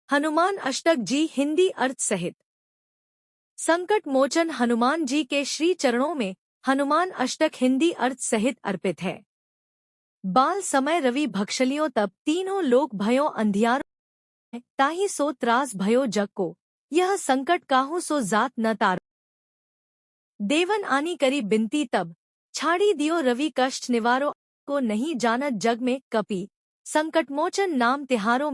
हनुमान अष्टक जी हिंदी अर्थ सहित। संकट मोचन हनुमान जी के श्री चरणों में हनुमान अष्टक हिंदी अर्थ सहित अर्पित है। बाल समय रवि भक्षलियों तब तीनों लोक भयो अंधियार ताही सो त्रास भयो जग को, यह संकट काहू सो जात न तार। देवन आनी करी बिनती तब छाड़ी दियो रवि कष्ट निवारो, को नहीं जानत जग में कपि संकटमोचन नाम तिहारों।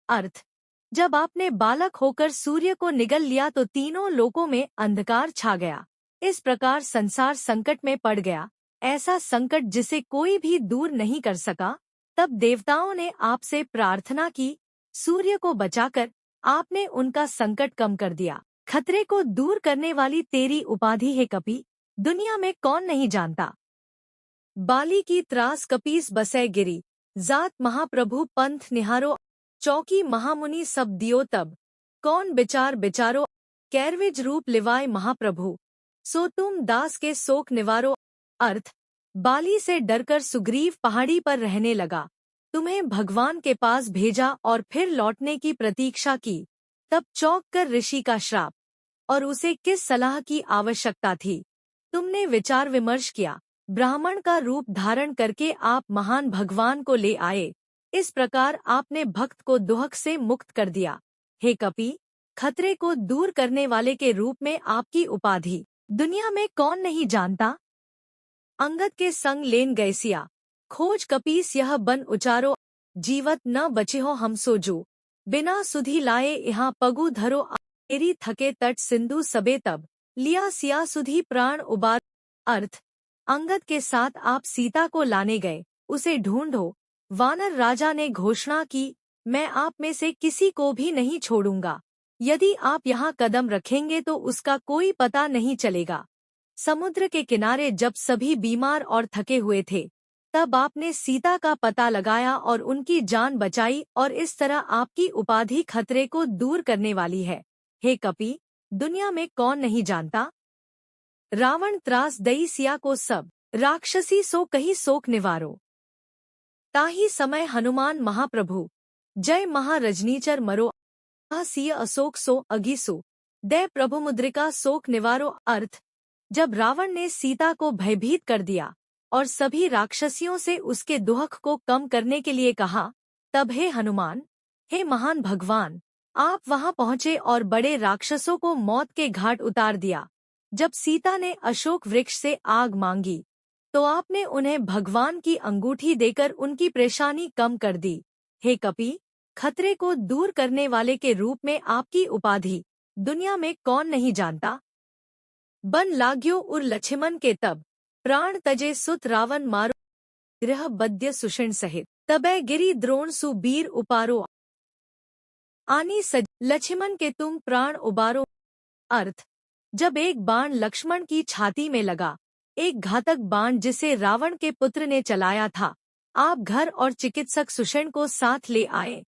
अर्थ, जब आपने बालक होकर सूर्य को निगल लिया तो तीनों लोकों में अंधकार छा गया। इस प्रकार संसार संकट में पड़ गया, ऐसा संकट जिसे कोई भी दूर नहीं कर सका। तब देवताओं ने आपसे प्रार्थना की, सूर्य को बचाकर आपने उनका संकट कम कर दिया। खतरे को दूर करने वाली तेरी उपाधि है कपि, दुनिया में कौन नहीं जानता। बाली की त्रास कपीस बसै गिरी, जात महाप्रभु पंथ निहारो। चौकी महामुनि सब दियो तब, कौन विचार बिचारो। कैरविज रूप लिवाय महाप्रभु, सो तुम दास के शोक निवारो। अर्थ, बाली से डरकर सुग्रीव पहाड़ी पर रहने लगा, तुम्हें भगवान के पास भेजा और फिर लौटने की प्रतीक्षा की। तब चौंक कर ऋषि का श्राप, और उसे किस सलाह की आवश्यकता थी। तुमने विचार विमर्श किया, ब्राह्मण का रूप धारण करके आप महान भगवान को ले आए। इस प्रकार आपने भक्त को दुहक से मुक्त कर दिया। हे कपि, खतरे को दूर करने वाले के रूप में आपकी उपाधि दुनिया में कौन नहीं जानता। अंगद के संग लेन गैसिया, खोज कपीस यह बन उचारो। जीवत न बचे हो हम सोजू, बिना सुधी लाए यहाँ पगु धरो। तेरी थके तट सिंधु सबे तब, लिया सिया सुधी प्राण उबार। अर्थ, अंगद के साथ आप सीता को लाने गए, उसे ढूंढो। वानर राजा ने घोषणा की, मैं आप में से किसी को भी नहीं छोड़ूंगा। यदि आप यहाँ कदम रखेंगे तो उसका कोई पता नहीं चलेगा। समुद्र के किनारे जब सभी बीमार और थके हुए थे, तब आपने सीता का पता लगाया और उनकी जान बचाई, और इस तरह आपकी उपाधि खतरे को दूर करने वाली है। हे कपि, दुनिया में कौन नहीं जानता। रावण त्रास दई सिया को सब, राक्षसी सो कही शोक निवारो। ताही समय हनुमान महाप्रभु, जय महारजनीचर मरो। सिय अशोक सो अगिसो, दय प्रभु मुद्रिका शोक निवारो। अर्थ, जब रावण ने सीता को भयभीत कर दिया और सभी राक्षसियों से उसके दुहक को कम करने के लिए कहा, तब हे हनुमान, हे महान भगवान, आप वहां पहुंचे और बड़े राक्षसों को मौत के घाट उतार दिया। जब सीता ने अशोक वृक्ष से आग मांगी, तो आपने उन्हें भगवान की अंगूठी देकर उनकी परेशानी कम कर दी। हे कपि, खतरे को दूर करने वाले के रूप में आपकी उपाधि दुनिया में कौन नहीं जानता। बन लाग्यो उर लक्ष्मण के तब, प्राण तजे सुत रावण मारो। गृह बद्य सुषण सहित, तबै गिरी द्रोण सुबीर उपारो। आनी सज लक्ष्मण के तुम प्राण उबारो। अर्थ, जब एक बाण लक्ष्मण की छाती में लगा, एक घातक बाण जिसे रावण के पुत्र ने चलाया था, आप घर और चिकित्सक सुषण को साथ ले आए।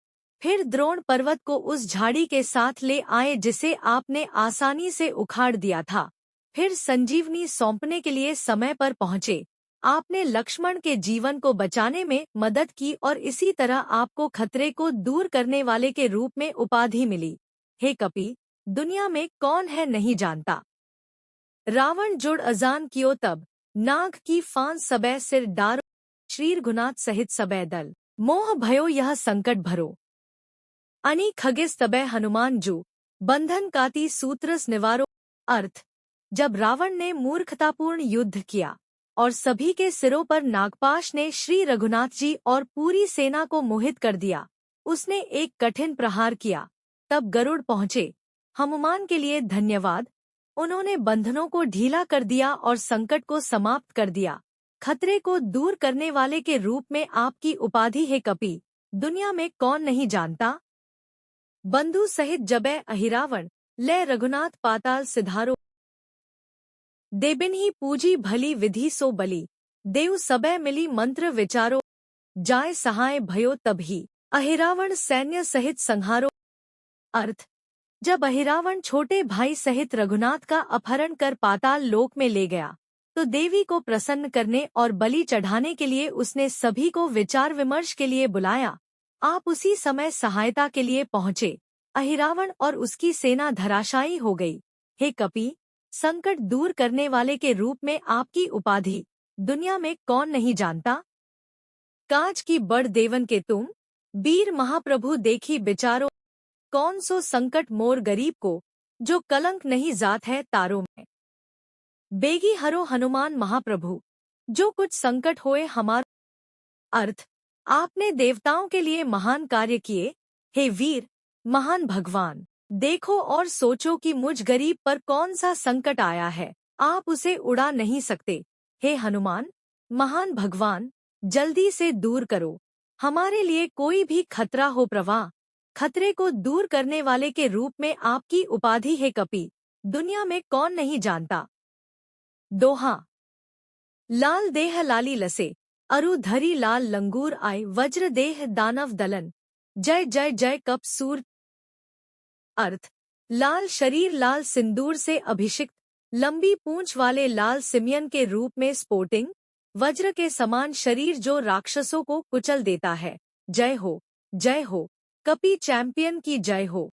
फिर द्रोण पर्वत को उस झाड़ी के साथ ले आए जिसे आपने आसानी से उखाड़ दिया था। फिर संजीवनी सौंपने के लिए समय पर पहुंचे। आपने लक्ष्मण के जीवन को बचाने में मदद की और इसी तरह आपको खतरे को दूर करने वाले के रूप में उपाधि मिली। हे कपि, दुनिया में कौन है नहीं जानता। रावण जुड़ अजान कियो तब, नाग की फांस सबे सिर डारो। श्री रघुनाथ सहित सबे दल, मोह भयो यह संकट भरो। अनि खगिस तबै हनुमान जू, बंधन काती सूत्रस निवारो। अर्थ, जब रावण ने मूर्खतापूर्ण युद्ध किया और सभी के सिरों पर नागपाश ने श्री रघुनाथ जी और पूरी सेना को मोहित कर दिया, उसने एक कठिन प्रहार किया। तब गरुड़ पहुंचे। हनुमान के लिए धन्यवाद, उन्होंने बंधनों को ढीला कर दिया और संकट को समाप्त कर दिया। खतरे को दूर करने वाले के रूप में आपकी उपाधि है कपि, दुनिया में कौन नहीं जानता। बंधु सहित जबै अहिरावण, ले रघुनाथ पाताल सिधारो। देबिन्ही पूजी भली विधि सो बली, देव सबे मिली मंत्र विचारो। जाय सहाय भयो तबही, अहिरावण सैन्य सहित संहारो। अर्थ, जब अहिरावण छोटे भाई सहित रघुनाथ का अपहरण कर पाताल लोक में ले गया, तो देवी को प्रसन्न करने और बलि चढ़ाने के लिए उसने सभी को विचार विमर्श के लिए बुलाया। आप उसी समय सहायता के लिए पहुंचे। अहिरावण और उसकी सेना धराशायी हो गई। हे कपि, संकट दूर करने वाले के रूप में आपकी उपाधि दुनिया में कौन नहीं जानता। काज की बड़ देवन के तुम, वीर महाप्रभु देखी बिचारो, कौन सो संकट मोर गरीब को, जो कलंक नहीं जात है तारों में। बेगी हरो हनुमान महाप्रभु, जो कुछ संकट होए हमारो। अर्थ, आपने देवताओं के लिए महान कार्य किए, हे वीर महान भगवान। देखो और सोचो कि मुझ गरीब पर कौन सा संकट आया है, आप उसे उड़ा नहीं सकते। हे हनुमान महान भगवान, जल्दी से दूर करो, हमारे लिए कोई भी खतरा हो प्रवाह। खतरे को दूर करने वाले के रूप में आपकी उपाधि है कपि, दुनिया में कौन नहीं जानता। दोहा। लाल देह लाली लसे, अरु धरी लाल लंगूर आय, वज्र देह दानव दलन, जय जय जय कप सूर। अर्थ, लाल शरीर लाल सिंदूर से अभिषिक्त, लंबी पूंछ वाले लाल सिमियन के रूप में स्पोर्टिंग, वज्र के समान शरीर जो राक्षसों को कुचल देता है। जय हो, कपि चैंपियन की जय हो।